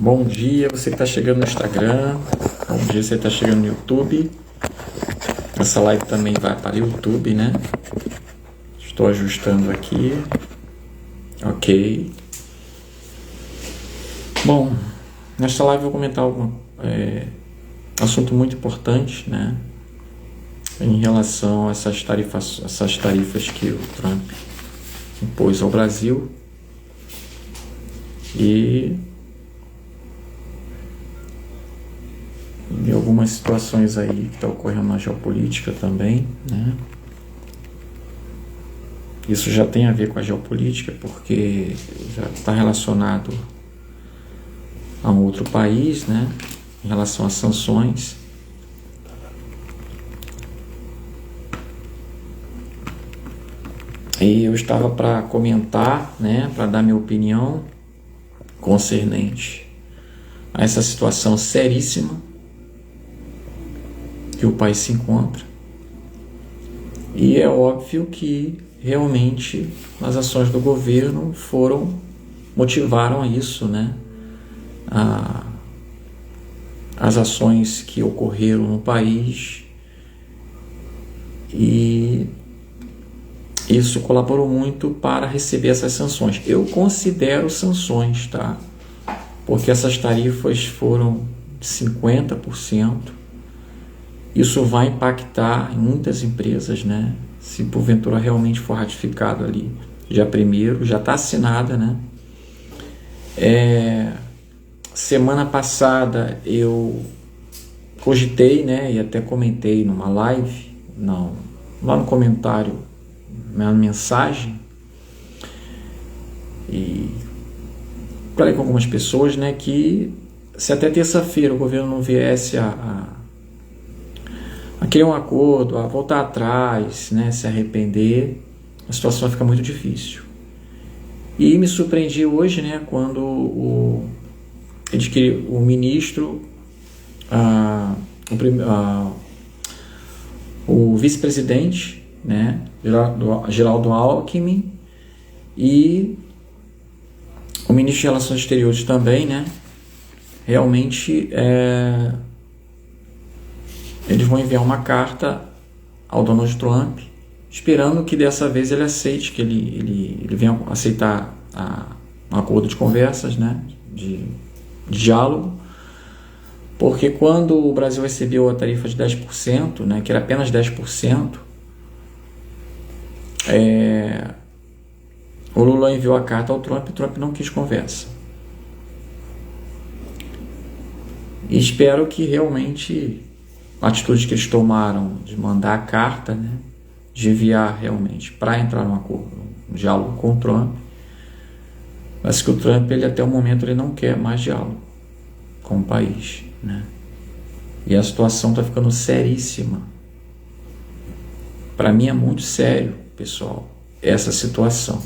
Bom dia, você que está chegando no Instagram. Bom dia, você está chegando no YouTube. Essa live também vai para o YouTube, né? Estou ajustando aqui. Ok. Bom, nesta live eu vou comentar um assunto muito importante, né? Em relação a essas tarifas que o Trump impôs ao Brasil. E algumas situações aí que estão ocorrendo na geopolítica também, né? Isso já tem a ver com a geopolítica, porque já está relacionado a um outro país, né? Em relação às sanções. E eu estava para comentar, né? Para dar minha opinião concernente a essa situação seríssima que o país se encontra. E é óbvio que realmente as ações do governo motivaram a isso, né? As ações que ocorreram no país, e isso colaborou muito para receber essas sanções. Eu considero sanções, tá? Porque essas tarifas foram de 50%. Isso vai impactar em muitas empresas, né? Se porventura realmente for ratificado ali, já primeiro, já está assinada, né? Semana passada eu cogitei, né? E até comentei numa live, lá no comentário, na mensagem, e falei com algumas pessoas, né? Que se até terça-feira o governo não viesse a criar um acordo, a voltar atrás, né, se arrepender, a situação vai ficar muito difícil. E me surpreendi hoje, né, quando o ministro, o vice-presidente, né, Geraldo Alckmin, e o ministro de Relações Exteriores também, né, realmente eles vão enviar uma carta ao Donald Trump, esperando que dessa vez ele aceite, que ele venha aceitar um acordo de conversas, né, de diálogo, porque quando o Brasil recebeu a tarifa de 10%, né, que era apenas 10%, o Lula enviou a carta ao Trump e o Trump não quis conversa. E espero que realmente a atitude que eles tomaram de mandar a carta, né, de enviar realmente para entrar num acordo, um diálogo com o Trump, mas que o Trump, ele até o momento, ele não quer mais diálogo com o país, né? E a situação está ficando seríssima. Para mim é muito sério, pessoal, essa situação.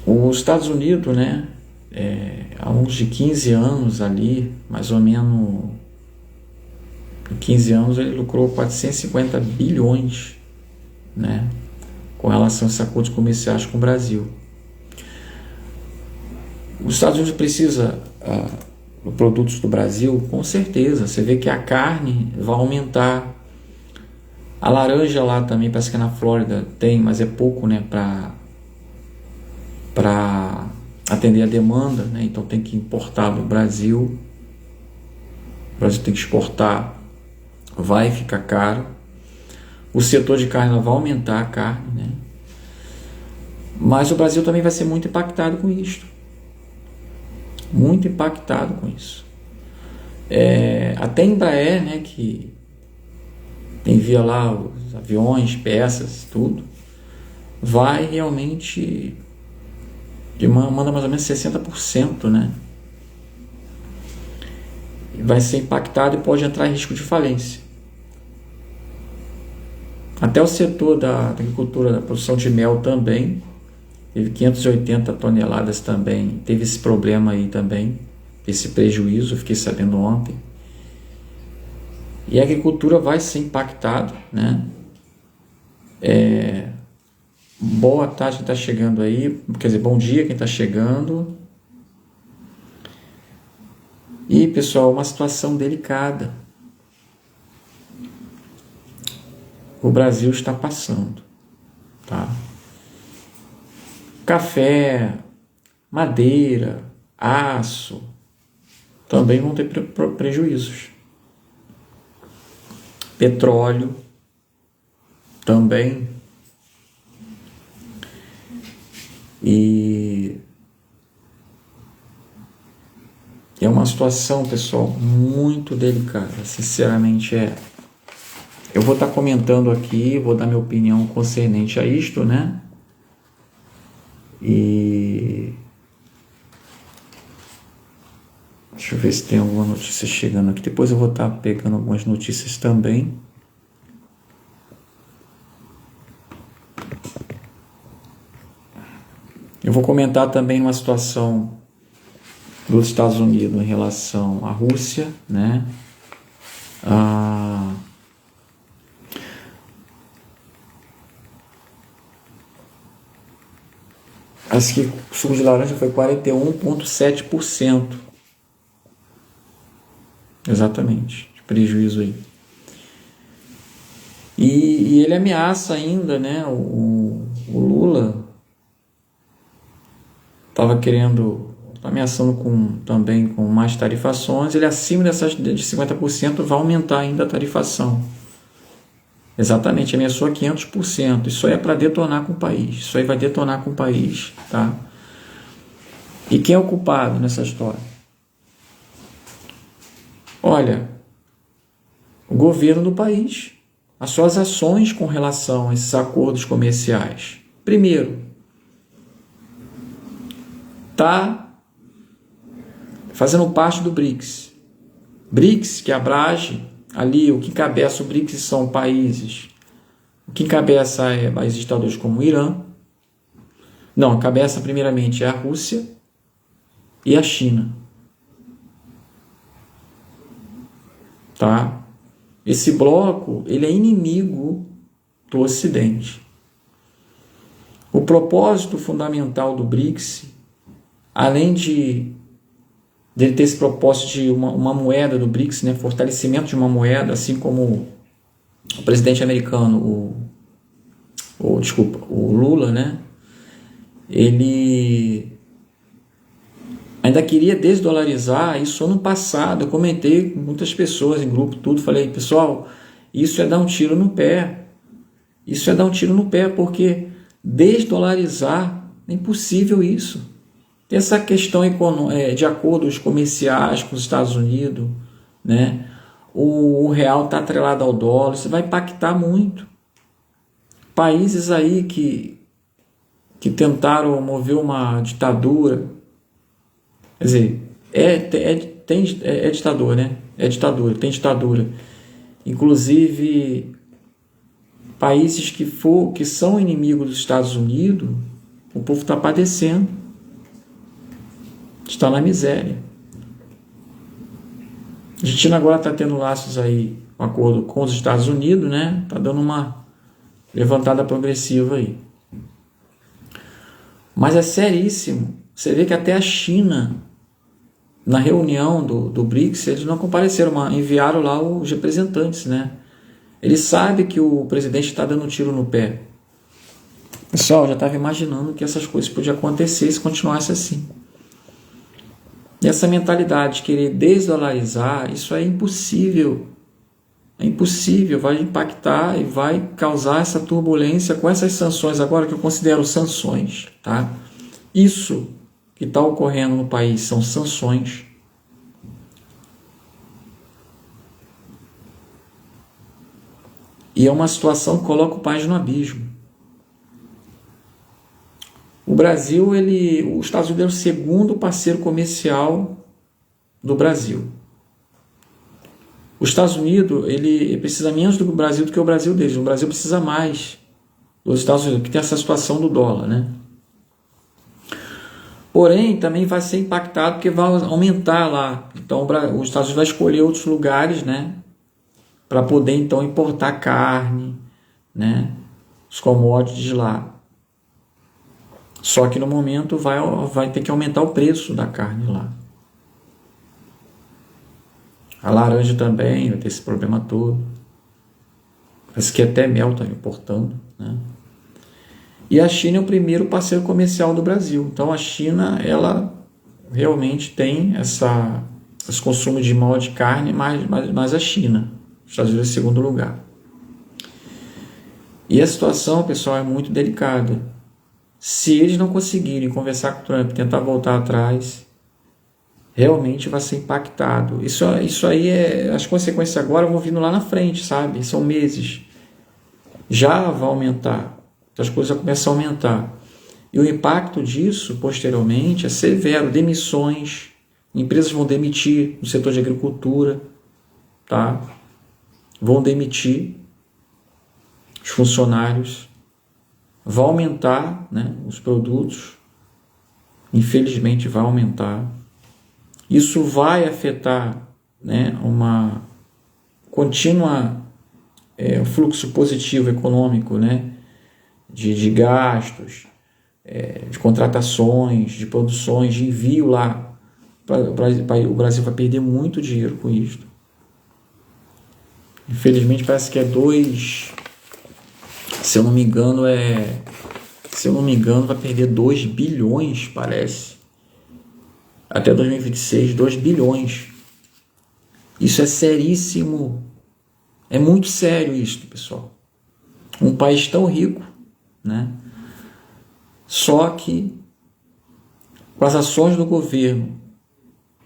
Os Estados Unidos, né, há uns de 15 anos ali, mais ou menos, em 15 anos ele lucrou 450 bilhões, né, com relação a esses acordos comerciais com o Brasil. Os Estados Unidos precisa de produtos do Brasil, com certeza. Você vê que a carne vai aumentar, a laranja lá também, parece que na Flórida tem, mas é pouco, né, para atender a demanda, né? Então tem que importar do Brasil. O Brasil tem que exportar, vai ficar caro. O setor de carne vai aumentar a carne, né? Mas o Brasil também vai ser muito impactado com isso. Muito impactado com isso. Até a Embraer, né, que envia lá os aviões, peças, tudo, vai realmente manda mais ou menos 60%, né? Vai ser impactado e pode entrar em risco de falência. Até o setor da agricultura, da produção de mel também, teve 580 toneladas também, teve esse problema aí também, esse prejuízo, fiquei sabendo ontem. E a agricultura vai ser impactada, né? Boa tarde quem está chegando aí, quer dizer, bom dia quem está chegando. E pessoal, uma situação delicada. O Brasil está passando, tá? Café, madeira, aço, também vão ter prejuízos. Petróleo, também. E é uma situação, pessoal, muito delicada, sinceramente é. Eu vou estar comentando aqui, vou dar minha opinião concernente a isto, né? E deixa eu ver se tem alguma notícia chegando aqui. Depois eu vou estar pegando algumas notícias também. Eu vou comentar também uma situação dos Estados Unidos em relação à Rússia, né? Acho que o suco de laranja foi 41,7%. Exatamente, de prejuízo aí. E ele ameaça ainda, né? O Lula estava ameaçando também com mais tarifações. Ele, acima dessas de 50%, vai aumentar ainda a tarifação. Exatamente, ameaçou 500%. Isso aí é para detonar com o país. Isso aí vai detonar com o país, tá? E quem é o culpado nessa história? Olha, o governo do país. As suas ações com relação a esses acordos comerciais. Primeiro, está fazendo parte do BRICS. BRICS, que abrange ali, o que encabeça o BRICS são países. O que encabeça é países ditadores como o Irã. Não, encabeça primeiramente a Rússia e a China. Tá? Esse bloco, ele é inimigo do Ocidente. O propósito fundamental do BRICS, além de ele ter esse propósito de uma moeda do BRICS, né, fortalecimento de uma moeda, assim como o presidente americano, o Lula, né, ele ainda queria desdolarizar isso ano passado. Eu comentei com muitas pessoas em grupo, tudo, falei, pessoal, isso é dar um tiro no pé. Isso é dar um tiro no pé, porque desdolarizar é impossível isso. Essa questão de acordos comerciais com os Estados Unidos, né? O real está atrelado ao dólar, isso vai impactar muito. Países aí que tentaram mover uma ditadura, quer dizer, é ditador, né? É ditadura, tem ditadura. Inclusive, países que são inimigos dos Estados Unidos, o povo está padecendo. Está na miséria. A Argentina agora está tendo laços aí, um acordo com os Estados Unidos, né? Está dando uma levantada progressiva aí. Mas é seríssimo. Você vê que até a China, na reunião do BRICS, eles não compareceram, enviaram lá os representantes, né? Eles sabem que o presidente está dando um tiro no pé. Pessoal, já estava imaginando que essas coisas podiam acontecer se continuasse assim. E essa mentalidade de querer desdolarizar, isso é impossível. É impossível, vai impactar e vai causar essa turbulência com essas sanções agora, que eu considero sanções, tá? Isso que está ocorrendo no país são sanções. E é uma situação que coloca o país no abismo. O Brasil, os Estados Unidos é o segundo parceiro comercial do Brasil. Os Estados Unidos, ele precisa menos do Brasil do que o Brasil deles. O Brasil precisa mais dos Estados Unidos, porque tem essa situação do dólar, né? Porém, também vai ser impactado porque vai aumentar lá. Então, os Estados Unidos vai escolher outros lugares, né? Para poder, então, importar carne, né? os commodities lá. Só que no momento vai ter que aumentar o preço da carne lá. A laranja também vai ter esse problema todo. Parece que até mel está importando, né? E a China é o primeiro parceiro comercial do Brasil. Então a China, ela realmente tem esse consumo de maior de carne, mais a China. Os Estados Unidos em segundo lugar. E a situação, pessoal, é muito delicada. Se eles não conseguirem conversar com o Trump, tentar voltar atrás, realmente vai ser impactado. Isso aí as consequências agora vão vindo lá na frente, sabe? São meses. Já vai aumentar. As coisas vão começar a aumentar. E o impacto disso, posteriormente, é severo. Demissões. Empresas vão demitir no setor de agricultura. Tá? Vão demitir os funcionários. Vai aumentar, né, os produtos. Infelizmente vai aumentar. Isso vai afetar, né, uma contínua fluxo positivo econômico, né, de gastos, de contratações, de produções, de envio lá. O Brasil vai perder muito dinheiro com isso. Infelizmente parece que se eu não me engano vai perder 2 bilhões, parece. Até 2026, 2 bilhões. Isso é seríssimo. É muito sério isso, pessoal. Um país tão rico, né? Só que com as ações do governo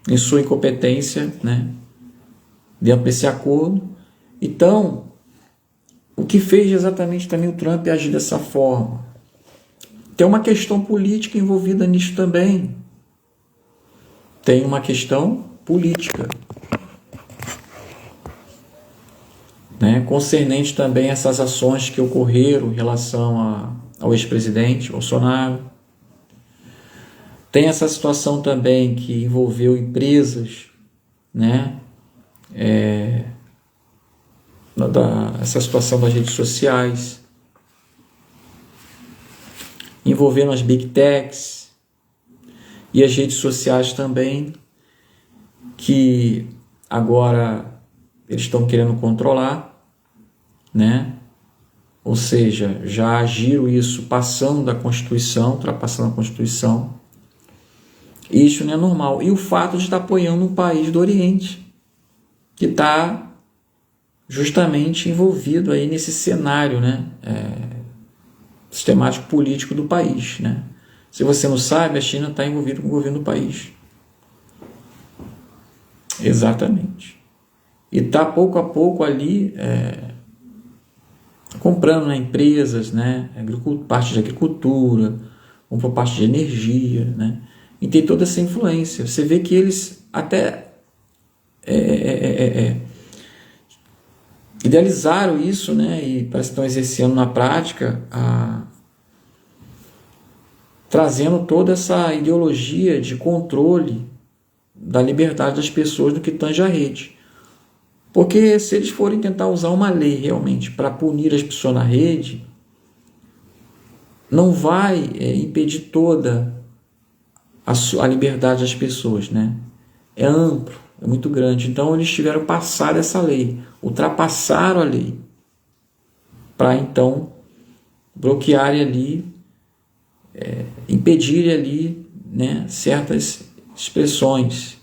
em sua incompetência, né, dentro desse acordo. Então, o que fez exatamente também o Trump agir dessa forma? Tem uma questão política envolvida nisso também. Tem uma questão política, né, concernente também a essas ações que ocorreram em relação ao ex-presidente Bolsonaro. Tem essa situação também que envolveu empresas, né, essa situação das redes sociais, envolvendo as Big Techs e as redes sociais também, que agora eles estão querendo controlar, né? Ou seja, já agiram isso passando da Constituição, ultrapassando a Constituição. E isso não é normal. E o fato de estar apoiando um país do Oriente, que está justamente envolvido aí nesse cenário, né, sistemático político do país, né? Se você não sabe, a China está envolvida com o governo do país. Exatamente. E está pouco a pouco ali comprando, né, empresas, né, parte de agricultura, compra parte de energia, né? E tem toda essa influência. Você vê que eles até idealizaram isso, né, e parece que estão exercendo na prática, trazendo toda essa ideologia de controle da liberdade das pessoas no que tange a rede. Porque se eles forem tentar usar uma lei realmente para punir as pessoas na rede, não vai impedir toda a liberdade das pessoas, né? É amplo, é muito grande. Então eles tiveram que passar essa lei, ultrapassaram a lei, para então bloquearem ali, impedirem ali, né, certas expressões.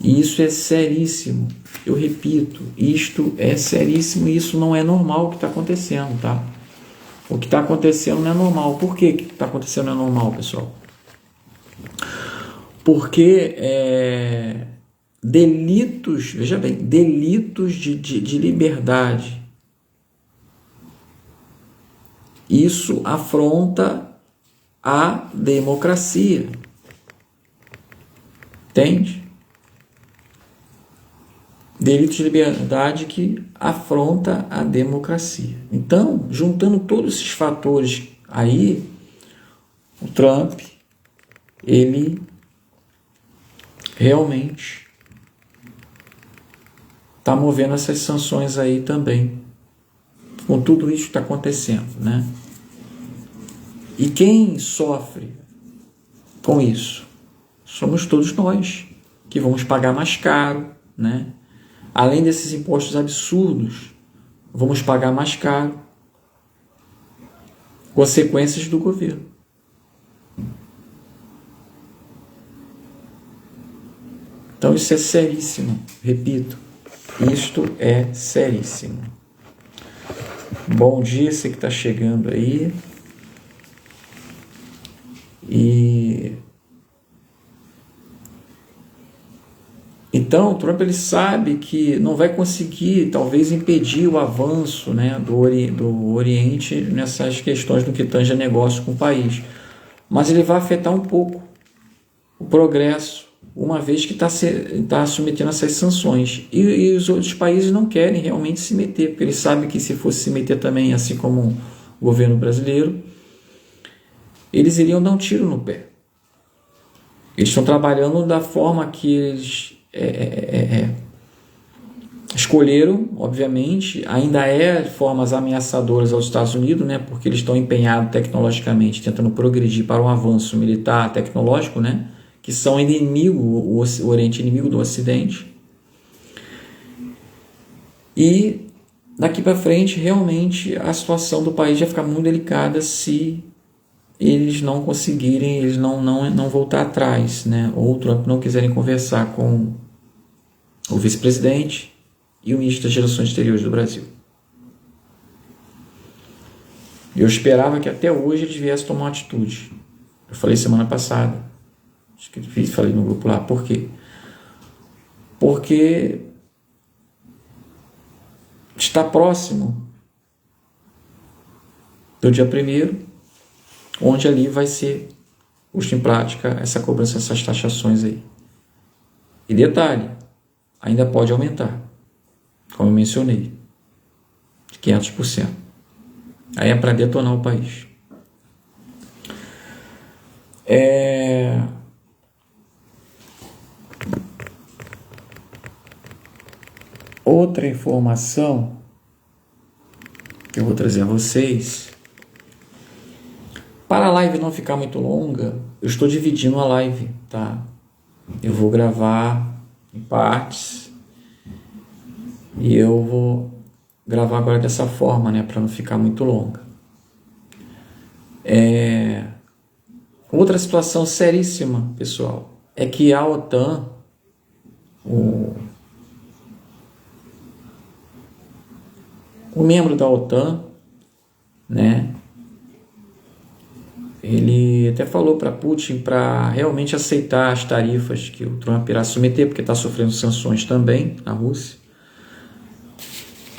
E isso é seríssimo. Eu repito, isto é seríssimo e isso não é normal o que está acontecendo, tá? O que está acontecendo não é normal. Por que que está acontecendo não é normal, pessoal? Porque delitos, veja bem, delitos de liberdade, isso afronta a democracia. Entende? Delitos de liberdade que afronta a democracia. Então, juntando todos esses fatores aí, o Trump, ele realmente está movendo essas sanções aí também. com tudo isso que está acontecendo, né? E quem sofre com isso? Somos todos nós, que vamos pagar mais caro, né? Além desses impostos absurdos, vamos pagar mais caro. Consequências do governo. Então isso é seríssimo, repito, isto é seríssimo. Bom dia, você que está chegando aí. Então, o Trump ele sabe que não vai conseguir, talvez, impedir o avanço, né, do Oriente nessas questões no que tange a negócio com o país. Mas ele vai afetar um pouco o progresso, uma vez que está submetendo essas sanções. E os outros países não querem realmente se meter, porque eles sabem que se fosse se meter também, assim como o governo brasileiro, eles iriam dar um tiro no pé. Eles estão trabalhando da forma que eles escolheram, obviamente. Ainda formas ameaçadoras aos Estados Unidos, né, porque eles estão empenhados tecnologicamente, tentando progredir para um avanço militar tecnológico, né, que são o Oriente inimigo do Ocidente. E daqui para frente, realmente, a situação do país vai ficar muito delicada se eles não conseguirem, eles não voltar atrás, né? Ou o Trump não quiserem conversar com o vice-presidente e o ministro das Relações Exteriores do Brasil. Eu esperava que até hoje eles viessem tomar uma atitude. Eu falei semana passada, acho que falei no grupo lá, por quê? Porque está próximo do dia 1º, onde ali vai ser posto em prática essa cobrança, essas taxações aí. E detalhe, ainda pode aumentar, como eu mencionei, de 500%. Aí é para detonar o país. Outra informação que eu vou trazer a vocês, para a live não ficar muito longa, eu estou dividindo a live, tá? Eu vou gravar em partes e eu vou gravar agora dessa forma, né, para não ficar muito longa. Outra situação seríssima, pessoal, é que a OTAN, o membro da OTAN, né, ele até falou para Putin para realmente aceitar as tarifas que o Trump irá submeter, porque está sofrendo sanções também na Rússia,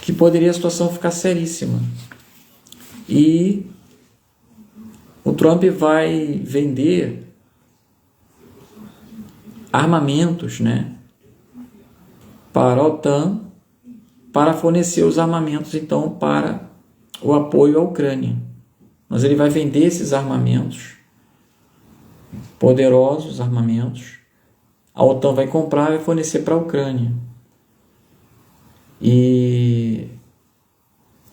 que poderia a situação ficar seríssima. E o Trump vai vender armamentos, né, para a OTAN, para fornecer os armamentos, então, para o apoio à Ucrânia. Mas ele vai vender esses armamentos, poderosos armamentos, a OTAN vai comprar e vai fornecer para a Ucrânia. E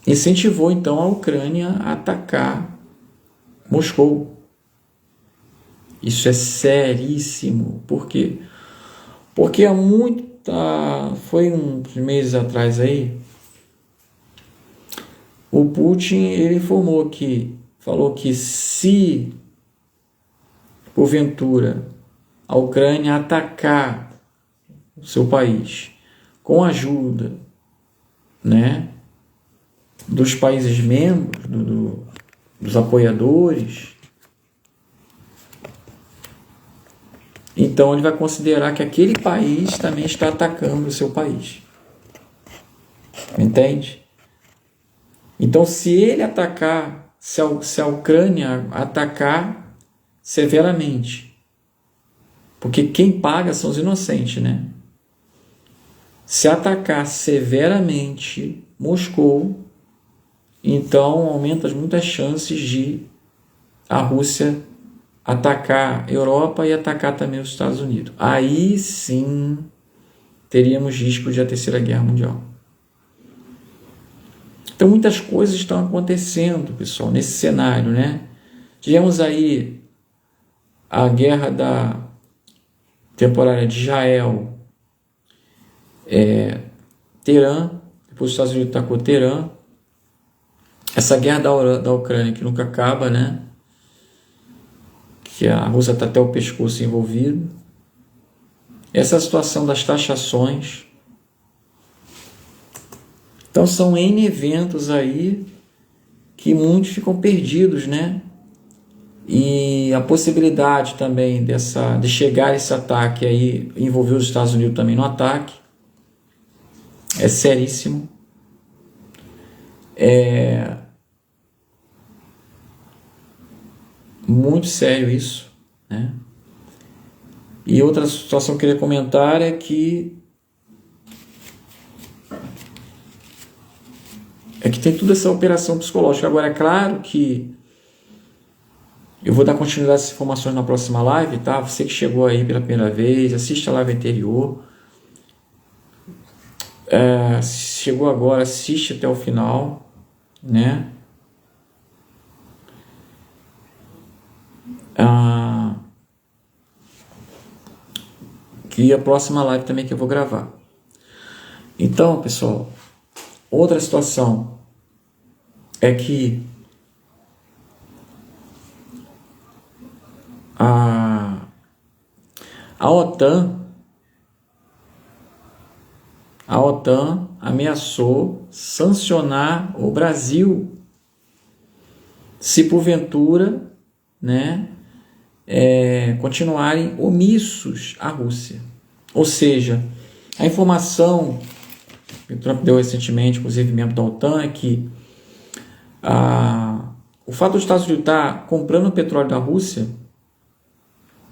incentivou, então, a Ucrânia a atacar Moscou. Isso é seríssimo. Por quê? Porque foi uns meses atrás aí, o Putin ele falou que se porventura a Ucrânia atacar o seu país com a ajuda, né, dos países membros, dos apoiadores, então ele vai considerar que aquele país também está atacando o seu país. Entende? Então, se ele atacar, se a Ucrânia atacar severamente, porque quem paga são os inocentes, né? Se atacar severamente Moscou, então aumenta muitas chances de a Rússia atacar a Europa e atacar também os Estados Unidos. Aí sim teríamos risco de a Terceira Guerra Mundial. Então muitas coisas estão acontecendo, pessoal, nesse cenário, né? Tivemos aí a guerra da temporária de Israel, Teherã, depois os Estados Unidos atacou Teherã, essa guerra da Ucrânia que nunca acaba, né? Que a Rússia está até o pescoço envolvido, essa situação das taxações. Então são N eventos aí que muitos ficam perdidos, né? E a possibilidade também de chegar esse ataque aí, envolver os Estados Unidos também no ataque, é seríssimo. É muito sério isso, né? E outra situação que eu queria comentar é que tem toda essa operação psicológica. Agora, é claro que eu vou dar continuidade a essas informações na próxima live, tá? Você que chegou aí pela primeira vez, assista a live anterior. Chegou agora, assiste até o final, né? E a próxima live também que eu vou gravar. Então, pessoal, outra situação é que a OTAN ameaçou sancionar o Brasil se porventura, né, continuarem omissos à Rússia. Ou seja, a informação que o Trump deu recentemente, inclusive membro da OTAN, é que o fato dos Estados Unidos estar comprando petróleo da Rússia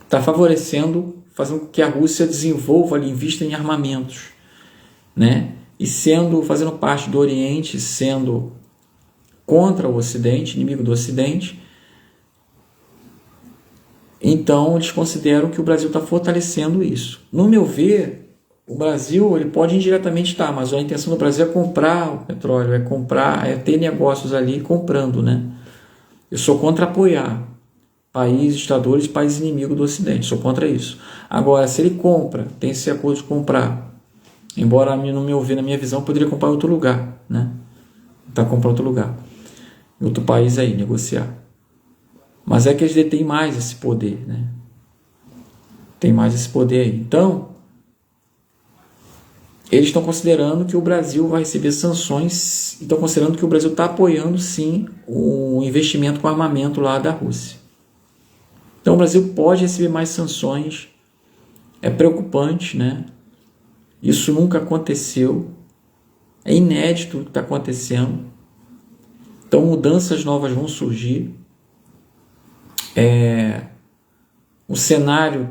está fazendo com que a Rússia desenvolva ali, invista em armamentos, né? E fazendo parte do Oriente, sendo contra o Ocidente, inimigo do Ocidente. Então eles consideram que o Brasil está fortalecendo isso. No meu ver, o Brasil ele pode indiretamente estar, mas a intenção do Brasil é comprar o petróleo, é ter negócios ali comprando, né? Eu sou contra apoiar países ditadores, países inimigos do Ocidente, sou contra isso. Agora, se ele compra, tem esse acordo de comprar, embora no meu ver, na minha visão, poderia comprar em outro lugar, né? Tá comprando em outro lugar, em outro país aí, negociar. Mas é que eles detêm mais esse poder, né? Tem mais esse poder aí. Então, eles estão considerando que o Brasil vai receber sanções, estão considerando que o Brasil está apoiando, sim, o investimento com armamento lá da Rússia. Então, o Brasil pode receber mais sanções. É preocupante, né? Isso nunca aconteceu. É inédito o que está acontecendo. Então, mudanças novas vão surgir. O cenário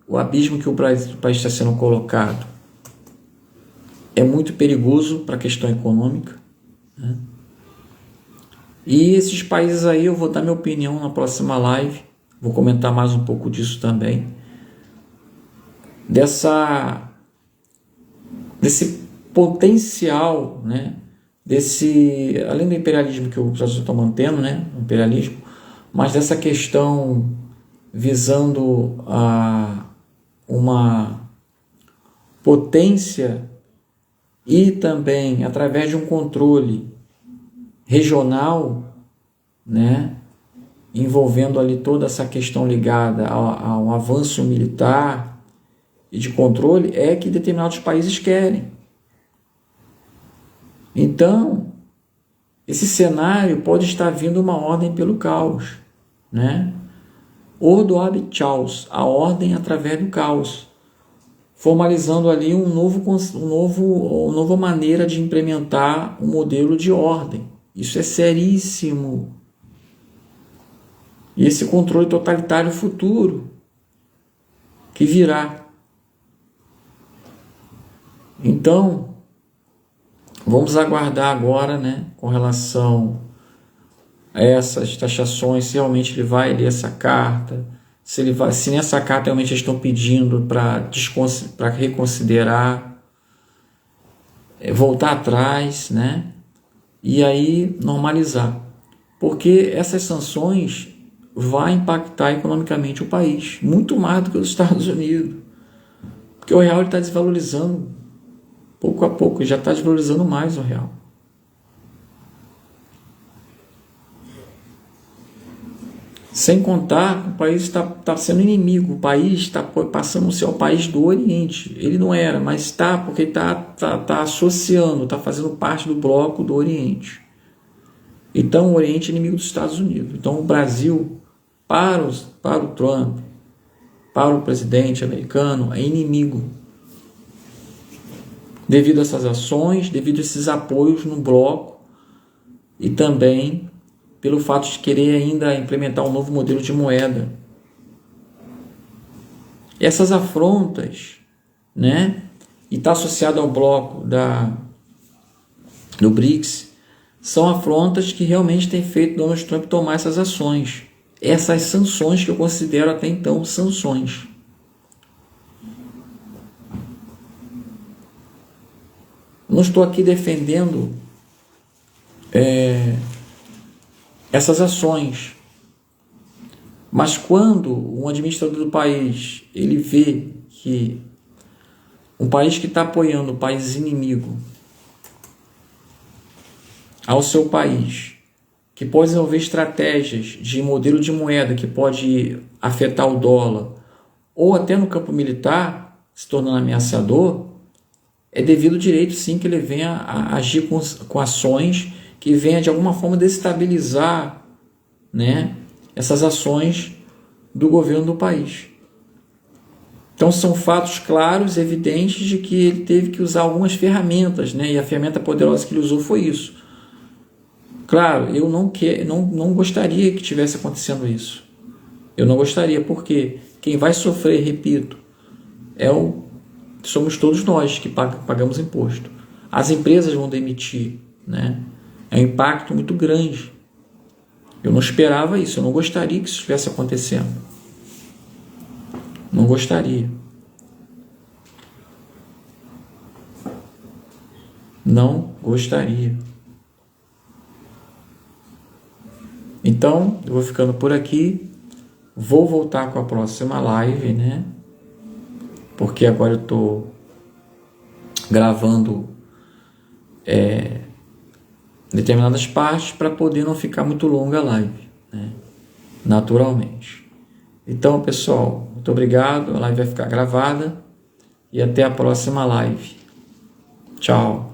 o abismo que o país está sendo colocado é muito perigoso para a questão econômica, né? E esses países aí, eu vou dar minha opinião na próxima live, vou comentar mais um pouco disso também, desse potencial, né? Além do imperialismo que os Estados Unidos estão mantendo, né? O imperialismo, mas dessa questão visando uma potência e também através de um controle regional, né, envolvendo ali toda essa questão ligada ao avanço militar e de controle, é que determinados países querem. Então, esse cenário pode estar vindo uma ordem pelo caos, né? Ordo ab chaos, a ordem através do caos, formalizando ali uma nova maneira de implementar um modelo de ordem. Isso é seríssimo. E esse controle totalitário futuro que virá. Então, vamos aguardar agora, né, com relação a essas taxações, se realmente ele vai ler essa carta, se nessa carta realmente eles estão pedindo para reconsiderar, voltar atrás, né? e aí normalizar. Porque essas sanções vão impactar economicamente o país, muito mais do que os Estados Unidos. Porque o real está desvalorizando, pouco a pouco, já está desvalorizando mais o real. Sem contar que o país está sendo inimigo, o país está passando a ser o país do Oriente. Ele não era, mas está, porque está associando, está fazendo parte do bloco do Oriente. Então o Oriente é inimigo dos Estados Unidos. Então o Brasil, para o Trump, para o presidente americano, é inimigo. Devido a essas ações, devido a esses apoios no bloco e também pelo fato de querer ainda implementar um novo modelo de moeda. Essas afrontas, né, e está associado ao bloco do BRICS, são afrontas que realmente têm feito Donald Trump tomar essas ações. Essas sanções que eu considero até então sanções. Não estou aqui defendendo essas ações, mas quando um administrador do país ele vê que um país que está apoiando um país inimigo ao seu país, que pode desenvolver estratégias de modelo de moeda que pode afetar o dólar, ou até no campo militar, se tornando ameaçador, é devido ao direito sim que ele venha a agir com ações que venha de alguma forma desestabilizar, né, essas ações do governo do país. Então são fatos claros, evidentes de que ele teve que usar algumas ferramentas, né, e a ferramenta poderosa que ele usou foi isso. Claro, eu não gostaria que tivesse acontecendo isso. Eu não gostaria, porque quem vai sofrer, repito, somos todos nós que pagamos imposto. As empresas vão demitir, né? É um impacto muito grande. Eu não esperava isso, eu não gostaria que isso estivesse acontecendo. Não gostaria. Não gostaria. Então, eu vou ficando por aqui. Vou voltar com a próxima live, né? Porque agora eu estou gravando determinadas partes para poder não ficar muito longa a live, né? Naturalmente. Então, pessoal, muito obrigado. A live vai ficar gravada e até a próxima live. Tchau.